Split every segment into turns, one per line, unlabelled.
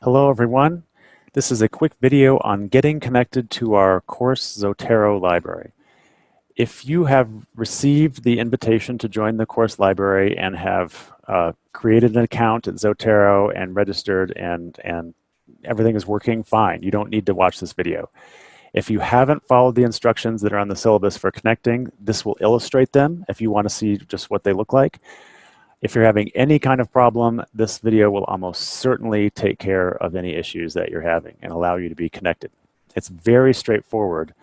Hello everyone. This is a quick video on getting connected to our course Zotero library. If you have received the invitation to join the course library and have created an account at Zotero and registered and everything is working fine, you don't need to watch this video. If you haven't followed the instructions that are on the syllabus for connecting, this will illustrate them if you want to see just what they look like. If you're having any kind of problem, this video will almost certainly take care of any issues that you're having and allow you to be connected. It's very straightforward,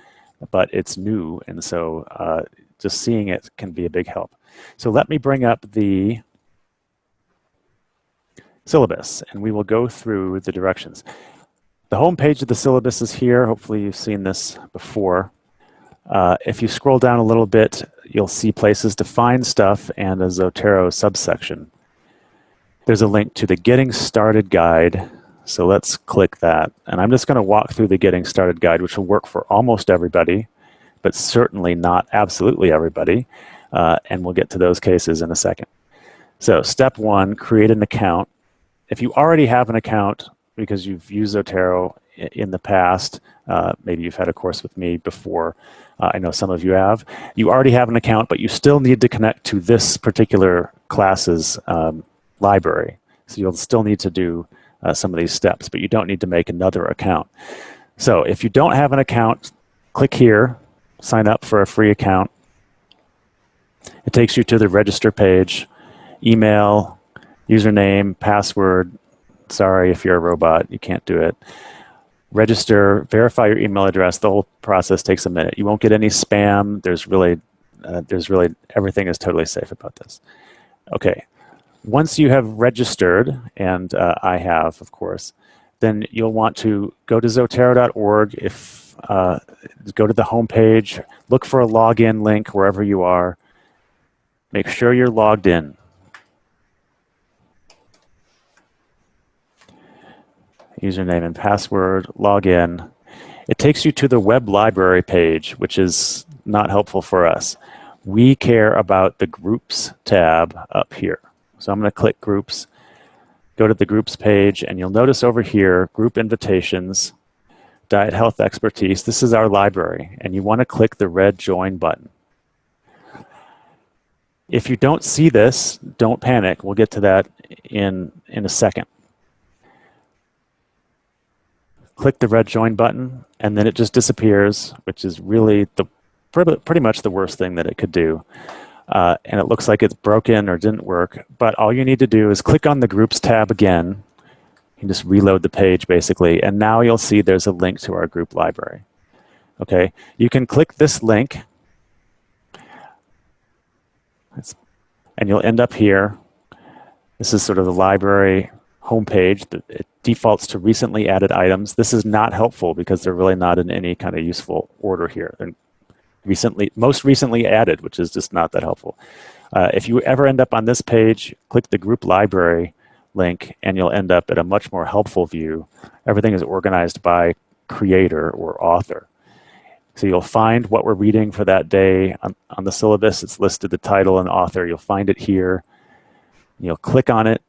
but it's new, and so just seeing it can be a big help. So let me bring up the syllabus, and we will go through the directions. The home page of the syllabus is here. Hopefully you've seen this before. If you scroll down a little bit, you'll see places to find stuff and a Zotero subsection. There's a link to the Getting Started guide, so let's click that. And I'm just going to walk through the Getting Started guide, which will work for almost everybody, but certainly not absolutely everybody, and we'll get to those cases in a second. So step one, create an account. If you already have an account because you've used Zotero in the past, maybe you've had a course with me before, I know some of you have. You already have an account, but you still need to connect to this particular class's library. So you'll still need to do some of these steps, but you don't need to make another account. So if you don't have an account, click here, sign up for a free account. It takes you to the register page, email, username, password. Sorry if you're a robot, you can't do it. Register, verify your email address. The whole process takes a minute. You won't get any spam. There's really everything is totally safe about this. Okay, once you have registered, and I have, of course, then you'll want to go to Zotero.org. If go to the home page, look for a login link wherever you are. Make sure you're logged in. Username and password, log in. It takes you to the web library page, which is not helpful for us. We care about the groups tab up here. So I'm going to click groups, go to the groups page, and you'll notice over here, group invitations, diet health expertise. This is our library, and you want to click the red join button. If you don't see this, don't panic. We'll get to that in a second. Click the red join button, and then it just disappears, which is really pretty much the worst thing that it could do. And it looks like it's broken or didn't work, but all you need to do is click on the groups tab again. You can just reload the page basically, and now you'll see there's a link to our group library. Okay, you can click this link, and you'll end up here. This is sort of the library homepage. It defaults to recently added items. This is not helpful because they're really not in any kind of useful order here. They're most recently added, which is just not that helpful. If you ever end up on this page, click the group library link, and you'll end up at a much more helpful view. Everything is organized by creator or author. So you'll find what we're reading for that day on the syllabus. It's listed the title and author. You'll find it here. You'll click on it,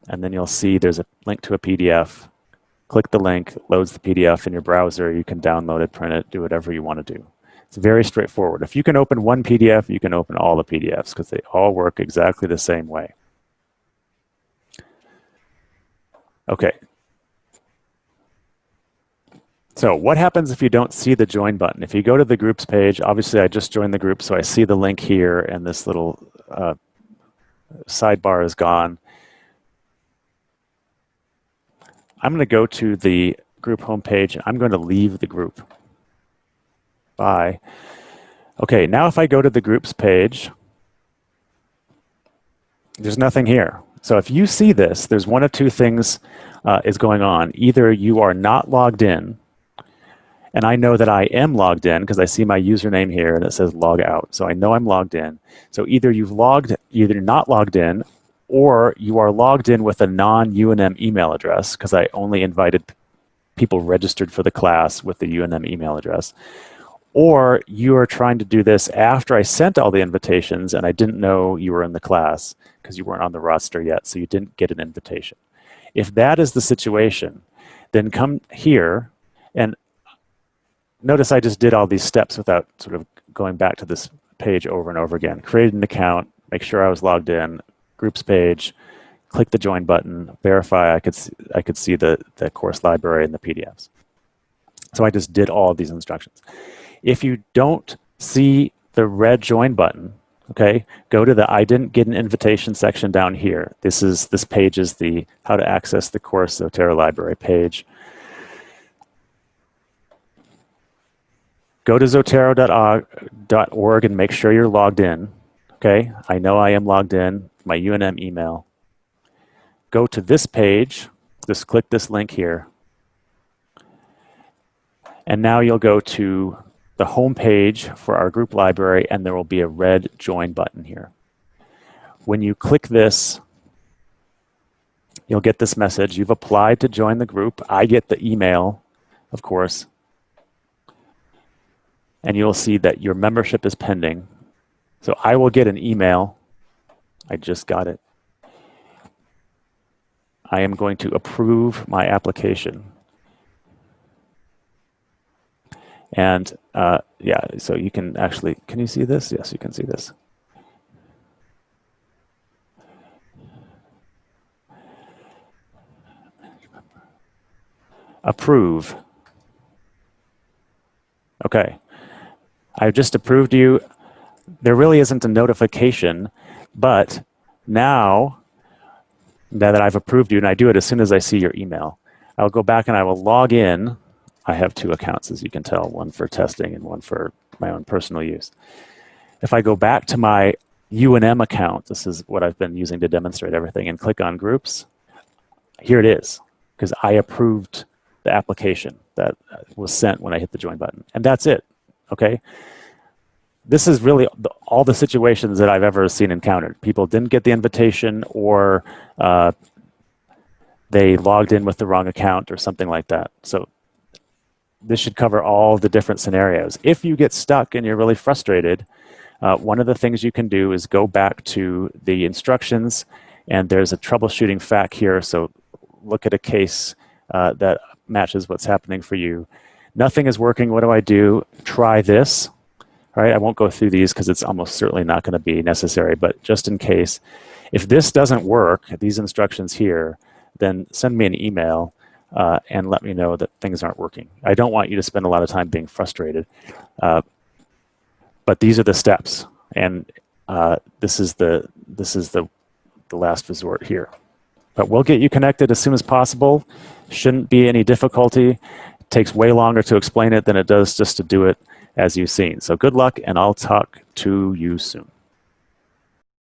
and then you'll see there's a link to a PDF. Click the link, loads the PDF in your browser. You can download it, print it, do whatever you want to do. It's very straightforward. If you can open one PDF, you can open all the PDFs because they all work exactly the same way. Okay. So what happens if you don't see the join button? If you go to the groups page, obviously I just joined the group, so I see the link here, and this little sidebar is gone. I'm going to go to the group homepage, and I'm going to leave the group. Bye. Okay, now if I go to the groups page, there's nothing here. So if you see this, there's one of two things is going on. Either you are not logged in, and I know that I am logged in because I see my username here and it says log out. So I know I'm logged in. So either you're not logged in, or you are logged in with a non-UNM email address, because I only invited people registered for the class with the UNM email address. Or you are trying to do this after I sent all the invitations and I didn't know you were in the class because you weren't on the roster yet, so you didn't get an invitation. If that is the situation, then come here and notice I just did all these steps without sort of going back to this page over and over again. Created an account, make sure I was logged in, groups page, click the join button, verify I could see the course library and the PDFs. So I just did all of these instructions. If you don't see the red join button, okay, go to the I didn't get an invitation section down here. This page is the how to access the course Zotero library page. Go to zotero.org and make sure you're logged in. Okay, I know I am logged in, my UNM email. Go to this page, just click this link here. And now you'll go to the home page for our group library, and there will be a red join button here. When you click this, you'll get this message. You've applied to join the group. I get the email, of course. And you'll see that your membership is pending. So I will get an email. I just got it. I am going to approve my application. And yeah, so you can actually, can you see this? Yes, you can see this. Approve. Okay. I just approved you. There really isn't a notification, but now that I've approved you, and I do it as soon as I see your email, I'll go back and I will log in. I have two accounts, as you can tell, one for testing and one for my own personal use. If I go back to my UNM account, this is what I've been using to demonstrate everything, and click on groups, here it is, because I approved the application that was sent when I hit the join button. And that's it, okay? This is really all the situations that I've ever seen encountered. People didn't get the invitation, or they logged in with the wrong account or something like that. So this should cover all the different scenarios. If you get stuck and you're really frustrated, one of the things you can do is go back to the instructions, and there's a troubleshooting FAQ here. So look at a case that matches what's happening for you. Nothing is working. What do I do? Try this. All right, I won't go through these because it's almost certainly not going to be necessary, but just in case. If this doesn't work, these instructions here, then send me an email and let me know that things aren't working. I don't want you to spend a lot of time being frustrated. But these are the steps, and this is the last resort here. But we'll get you connected as soon as possible. Shouldn't be any difficulty. It takes way longer to explain it than it does just to do it as you've seen. So good luck, and I'll talk to you soon.